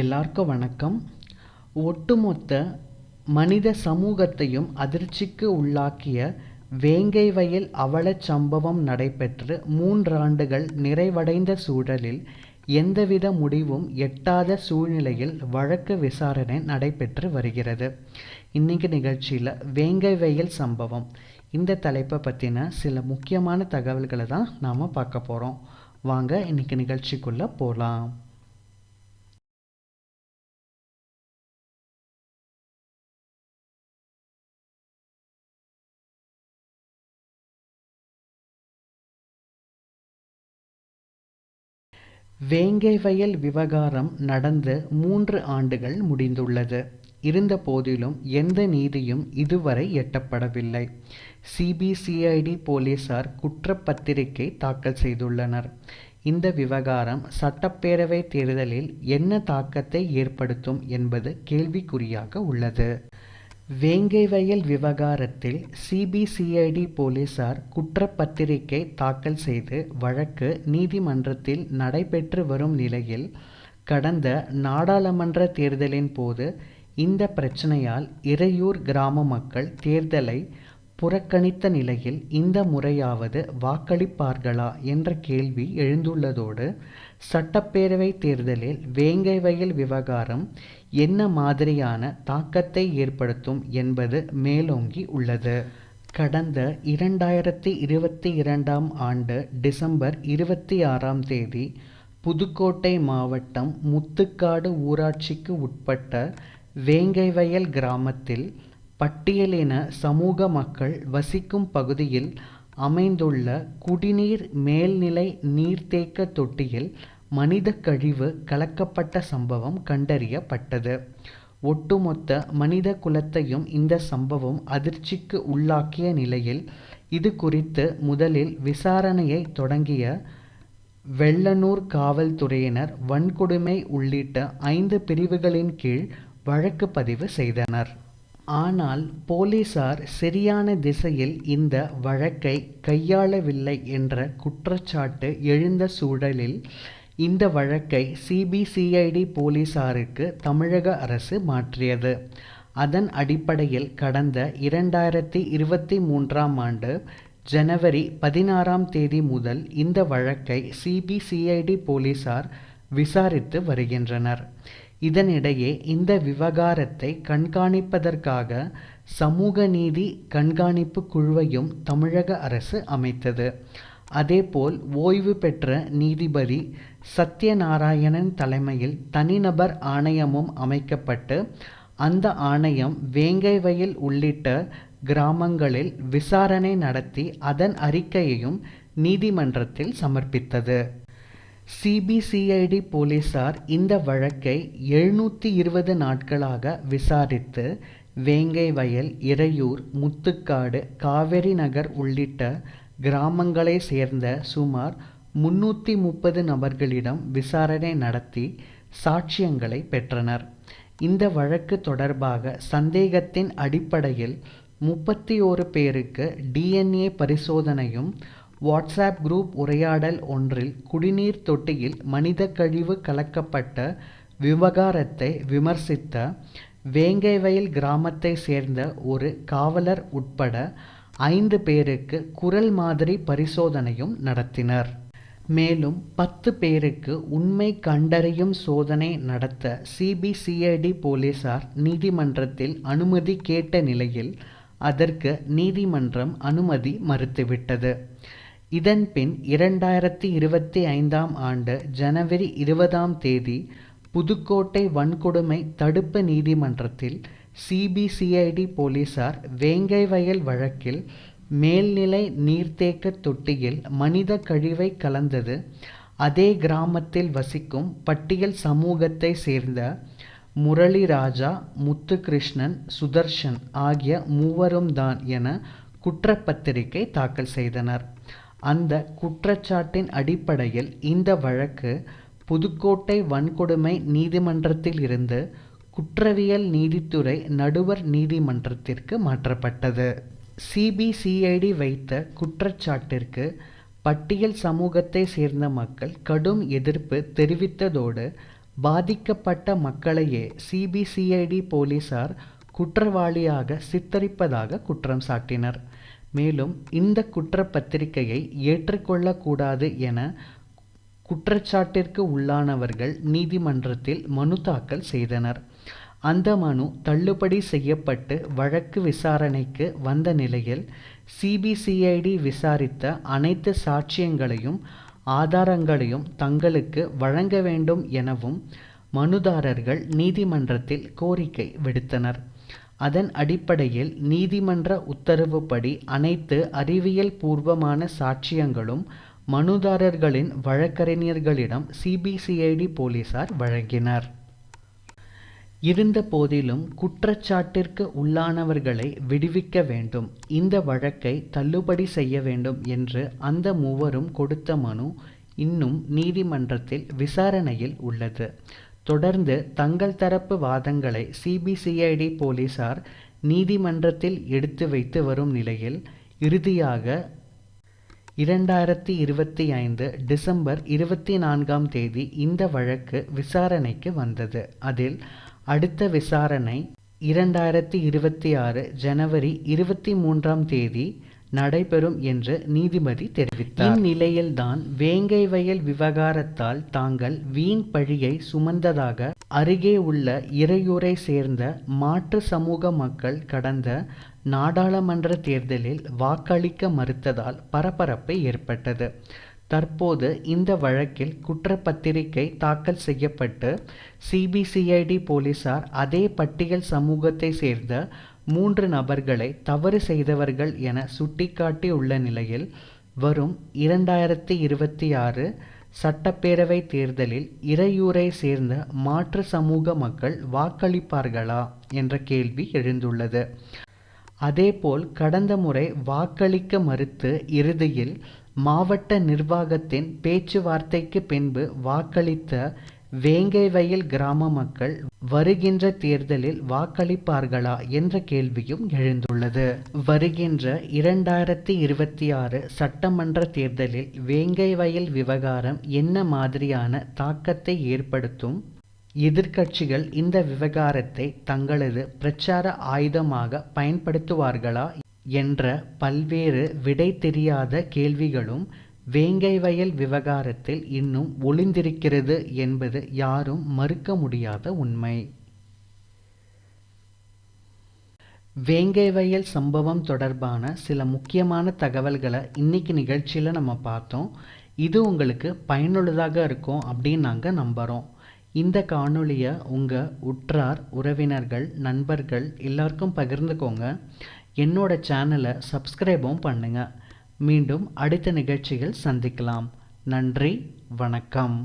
எல்லாருக்கும் வணக்கம். ஒட்டுமொத்த மனித சமூகத்தையும் அதிர்ச்சிக்கு உள்ளாக்கிய வேங்கை வயல் அவலச் சம்பவம் நடைபெற்று 3 ஆண்டுகள் நிறைவடைந்த சூழலில் எந்தவித முடிவும் எட்டாத சூழ்நிலையில் வழக்கு விசாரணை நடைபெற்று வருகிறது. இன்னைக்கு நிகழ்ச்சியில் வேங்கை வயல் சம்பவம் இந்த தலைப்பை பற்றின சில முக்கியமான தகவல்களை தான் நாம் பார்க்க போகிறோம். வாங்க இன்னைக்கு நிகழ்ச்சிக்குள்ளே போகலாம். வேங்கை வயல் விவகாரம் நடந்து 3 ஆண்டுகள் முடிந்துள்ளது. இருந்த போதிலும் எந்த நீதியும் இதுவரை எட்டப்படவில்லை. சிபிசிஐடி போலீசார் குற்றப்பத்திரிகை தாக்கல் செய்துள்ளனர். இந்த விவகாரம் சட்டப்பேரவை தேர்தலில் என்ன தாக்கத்தை ஏற்படுத்தும் என்பது கேள்விக்குறியாக உள்ளது. வேங்கை வயல் விவகாரத்தில் சிபிசிஐடி போலீசார் குற்றப்பத்திரிகை தாக்கல் செய்து வழக்கு நீதிமன்றத்தில் நடைபெற்று வரும் நிலையில் கடந்த நாடாளுமன்ற தேர்தலின் போது இந்த பிரச்சனையால் இறையூர் கிராம மக்கள் தேர்தலை புறக்கணித்த நிலையில் இந்த முறையாவது வாக்களிப்பார்களா என்ற கேள்வி எழுந்துள்ளதோடு சட்டப்பேரவை தேர்தலில் வேங்கை வயல் விவகாரம் என்ன மாதிரியான தாக்கத்தை ஏற்படுத்தும் என்பது மேலோங்கி உள்ளது. கடந்த 2022ஆம் ஆண்டு டிசம்பர் 26ஆம் தேதி புதுக்கோட்டை மாவட்டம் முத்துக்காடு ஊராட்சிக்கு உட்பட்ட வேங்கை வயல் கிராமத்தில் பட்டியலின சமூக மக்கள் வசிக்கும் பகுதியில் அமைந்துள்ள குடிநீர் மேல்நிலை நீர்த்தேக்க தொட்டியில் மனித கழிவு கலக்கப்பட்ட சம்பவம் கண்டறியப்பட்டது. ஒட்டுமொத்த மனித குலத்தையும் இந்த சம்பவம் அதிர்ச்சிக்கு உள்ளாக்கிய நிலையில் இது குறித்து முதலில் விசாரணையை தொடங்கிய வெள்ளனூர் காவல்துறையினர் வன்கொடுமை உள்ளிட்ட 5 பிரிவுகளின் கீழ் வழக்கு பதிவு செய்தனர். ஆனால் போலீசார் சரியான திசையில் இந்த வழக்கை கையாளவில்லை என்ற குற்றச்சாட்டு எழுந்த சூழலில் இந்த வழக்கை சிபிசிஐடி போலீசாருக்கு தமிழக அரசு மாற்றியது. அதன் அடிப்படையில் கடந்த 2023ஆம் ஆண்டு ஜனவரி 16ஆம் தேதி முதல் இந்த வழக்கை சிபிசிஐடி போலீசார் விசாரித்து வருகின்றனர். இதனிடையே இந்த விவகாரத்தை கண்காணிப்பதற்காக சமூக நீதி கண்காணிப்பு குழுவையும் தமிழக அரசு அமைத்தது. அதேபோல் ஓய்வு பெற்ற நீதிபதி சத்யநாராயணன் தலைமையில் தனிநபர் ஆணையமும் அமைக்கப்பட்டு அந்த ஆணையம் வேங்கை வயல் உள்ளிட்ட கிராமங்களில் விசாரணை நடத்தி அதன் அறிக்கையையும் நீதிமன்றத்தில் சமர்ப்பித்தது. சிபிசிஐடி போலீசார் இந்த வழக்கை 720 நாட்களாக விசாரித்து வேங்கை வயல், இறையூர், முத்துக்காடு, காவேரி நகர் உள்ளிட்ட கிராமங்களை சேர்ந்த சுமார் 330 நபர்களிடம் விசாரணை நடத்தி சாட்சியங்களை பெற்றனர். இந்த வழக்கு தொடர்பாக சந்தேகத்தின் அடிப்படையில் 31 பேருக்கு DNA பரிசோதனையும் வாட்ஸ்ஆப் குரூப் உரையாடல் ஒன்றில் குடிநீர் தொட்டியில் மனித கழிவு கலக்கப்பட்ட விவகாரத்தை விமர்சித்த வேங்கை வயல் கிராமத்தை சேர்ந்த ஒரு காவலர் உட்பட 5 பேருக்கு குரல் மாதிரி பரிசோதனையும் நடத்தினர். மேலும் 10 பேருக்கு உண்மை கண்டறியும் சோதனை நடத்த சிபிசிஐடி போலீசார் நீதிமன்றத்தில் அனுமதி கேட்ட நிலையில் அதற்கு நீதிமன்றம் அனுமதி மறுத்துவிட்டது. இதன்பின் 2025ஆம் ஆண்டு ஜனவரி 20ஆம் தேதி புதுக்கோட்டை வன்கொடுமை தடுப்பு நீதிமன்றத்தில் சிபிசிஐடி போலீசார் வேங்கை வயல் வழக்கில் மேல்நிலை நீர்த்தேக்க தொட்டியில் மனித கழிவை கலந்தது அதே கிராமத்தில் வசிக்கும் பட்டியல் சமூகத்தை சேர்ந்த முரளிராஜா, முத்துகிருஷ்ணன், சுதர்ஷன் ஆகிய மூவரும் தான் என குற்றப்பத்திரிகை தாக்கல் செய்தனர். அந்த குற்றச்சாட்டின் அடிப்படையில் இந்த வழக்கு புதுக்கோட்டை வன்கொடுமை நீதிமன்றத்தில் இருந்து குற்றவியல் நீதித்துறை நடுவர் நீதிமன்றத்திற்கு மாற்றப்பட்டது. சிபிசிஐடி வைத்த குற்றச்சாட்டிற்கு பட்டியல் சமூகத்தை சேர்ந்த மக்கள் கடும் எதிர்ப்பு தெரிவித்ததோடு பாதிக்கப்பட்ட மக்களையே சிபிசிஐடி போலீசார் குற்றவாளியாக சித்தரிப்பதாக குற்றம் சாட்டினர். மேலும் இந்த குற்றப்பத்திரிகையை ஏற்றுக்கொள்ளக்கூடாது என குற்றச்சாட்டிற்கு உள்ளானவர்கள் நீதிமன்றத்தில் மனு தாக்கல் செய்தனர். அந்த மனு தள்ளுபடி செய்யப்பட்டு வழக்கு விசாரணைக்கு வந்த நிலையில் சிபிசிஐடி விசாரித்த அனைத்து சாட்சியங்களையும் ஆதாரங்களையும் தங்களுக்கு வழங்க வேண்டும் எனவும் மனுதாரர்கள் நீதிமன்றத்தில் கோரிக்கை விடுத்தனர். அதன் அடிப்படையில் நீதிமன்ற உத்தரவுப்படி அனைத்து அறிவியல் பூர்வமான சாட்சியங்களும் மனுதாரர்களின் வழக்கறிஞர்களிடம் சிபிசிஐடி போலீசார் வழங்கினர். இருந்த போதிலும் குற்றச்சாட்டிற்கு உள்ளானவர்களை விடுவிக்க வேண்டும், இந்த வழக்கை தள்ளுபடி செய்ய வேண்டும் என்று அந்த மூவரும் கொடுத்த மனு இன்னும் நீதிமன்றத்தில் விசாரணையில் உள்ளது. தொடர்ந்து தங்கள் தரப்பு வாதங்களை சிபிசிஐடி போலீசார் நீதிமன்றத்தில் எடுத்து வைத்து வரும் நிலையில் இறுதியாக 2025 டிசம்பர் 24 இந்த வழக்கு விசாரணைக்கு வந்தது. அதில் அடுத்த விசாரணை 2026 ஜனவரி 23 நடைபெறும் என்று நீதிபதி தெரிவித்தார். இந்நிலையில்தான் வேங்கை வயல் விவகாரத்தால் தாங்கள் வீண் பழியை சுமந்ததாக அருகே உள்ள இறையூரை சேர்ந்த மாற்று சமூக மக்கள் கடந்த நாடாளுமன்ற தேர்தலில் வாக்களிக்க மறுத்ததால் பரபரப்பு ஏற்பட்டது. தற்போது இந்த வழக்கில் குற்றப்பத்திரிகை தாக்கல் செய்யப்பட்டு சிபிசிஐடி போலீசார் அதே பட்டியல் சமூகத்தை சேர்ந்த 3 நபர்களை தவறு செய்தவர்கள் என சுட்டிக்காட்டி உள்ள நிலையில் வரும் 2026 சட்டப்பேரவை தேர்தலில் இறையூரை சேர்ந்த மாற்று சமூக மக்கள் வாக்களிப்பார்களா என்ற கேள்வி எழுந்துள்ளது. அதேபோல் கடந்த முறை வாக்களிக்க மறுத்து இறுதியில் மாவட்ட நிர்வாகத்தின் பேச்சுவார்த்தைக்கு பின்பு வாக்களித்த வேங்கை வயல் கிராம மக்கள் வருகின்ற தேர்தலில் வாக்களிப்பார்களா என்ற கேள்வியும் எழுந்துள்ளது. வருகின்ற 2026 சட்டமன்ற தேர்தலில் வேங்கை வயல் விவகாரம் என்ன மாதிரியான தாக்கத்தை ஏற்படுத்தும்? எதிர்க்கட்சிகள் இந்த விவகாரத்தை தங்களது பிரச்சார ஆயுதமாக பயன்படுத்துவார்களா என்ற பல்வேறு விடை தெரியாத கேள்விகளும் வேங்கை வயல் விவகாரத்தில் இன்னும் ஒளிந்திருக்கிறது என்பது யாரும் மறுக்க முடியாத உண்மை. வேங்கை வயல் சம்பவம் தொடர்பான சில முக்கியமான தகவல்களை இன்னைக்கு நிகழ்ச்சியில் நம்ம பார்த்தோம். இது உங்களுக்கு பயனுள்ளதாக இருக்கும் அப்படின்னு நாங்கள் நம்புகிறோம். இந்த காணொளியை உங்கள் உற்றார் உறவினர்கள் நண்பர்கள் எல்லாருக்கும் பகிர்ந்துக்கோங்க. என்னோட சேனலை சப்ஸ்கிரைபும் பண்ணுங்கள். மீண்டும் அடுத்த நிகழ்ச்சிகள் சந்திக்கலாம். நன்றி, வணக்கம்.